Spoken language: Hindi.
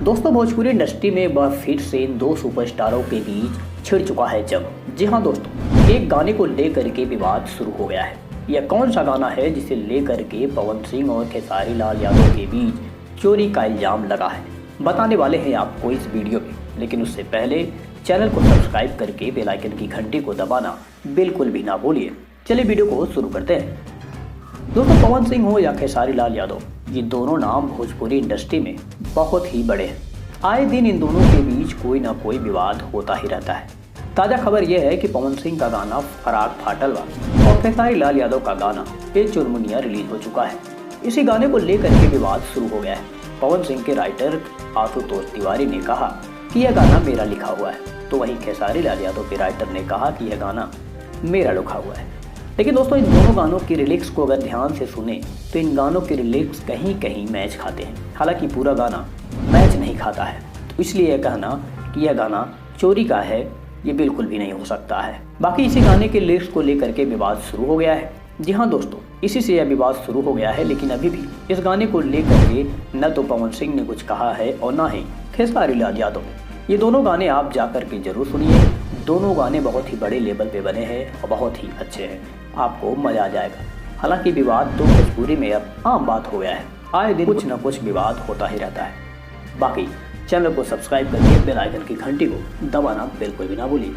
दोस्तों, भोजपुरी इंडस्ट्री में एक बार फिर से इन दो सुपरस्टारों के बीच छिड़ चुका है जंग। जी हाँ दोस्तों, एक गाने को लेकर के विवाद शुरू हो गया है। यह कौन सा गाना है जिसे लेकर के पवन सिंह और खेसारी लाल यादव के बीच चोरी का इल्जाम लगा है, बताने वाले हैं आपको इस वीडियो में। लेकिन उससे पहले चैनल को सब्सक्राइब करके बेल आइकन की घंटी को दबाना बिल्कुल भी ना भूलिए। चलिए वीडियो को शुरू करते हैं। दोस्तों, पवन सिंह हो या खेसारी लाल यादव, ये दोनों नाम भोजपुरी इंडस्ट्री में बहुत ही बड़े हैं। आए दिन इन दोनों के बीच कोई ना कोई विवाद होता ही रहता है। ताज़ा खबर यह है कि पवन सिंह का गाना फराग फाटलवा और खेसारी लाल यादव का गाना ए चुरमुनिया रिलीज हो चुका है। इसी गाने को लेकर के विवाद शुरू हो गया है। पवन सिंह के राइटर आशुतोष तिवारी ने कहा कि यह गाना मेरा लिखा हुआ है, तो वहीं खेसारी लाल यादव के राइटर ने कहा कि यह गाना मेरा लिखा हुआ है। लेकिन दोस्तों, इन दोनों गानों की लिरिक्स को अगर ध्यान से सुने तो इन गानों के लिरिक्स कहीं कहीं मैच खाते हैं। हालांकि पूरा गाना मैच नहीं खाता है, तो इसलिए यह कहना कि यह गाना चोरी का है ये बिल्कुल भी नहीं हो सकता है। बाकी इसी गाने के लिरिक्स को लेकर के विवाद शुरू हो गया है। जी हाँ दोस्तों, इसी से यह विवाद शुरू हो गया है। लेकिन अभी भी इस गाने को लेकर के न तो पवन सिंह ने कुछ कहा है और न ही खेसारी लाल यादव ने। ये दोनों गाने आप जाकर के जरूर सुनिए। दोनों गाने बहुत ही बड़े लेवल पे बने हैं और बहुत ही अच्छे हैं, आपको मजा आ जाएगा। हालांकि विवाद तो भोजपुरी में अब आम बात हो गया है। आए दिन कुछ न कुछ विवाद होता ही रहता है। बाकी चैनल को सब्सक्राइब करके बेल आइकन की घंटी को दबाना बिल्कुल भी ना भूलिए।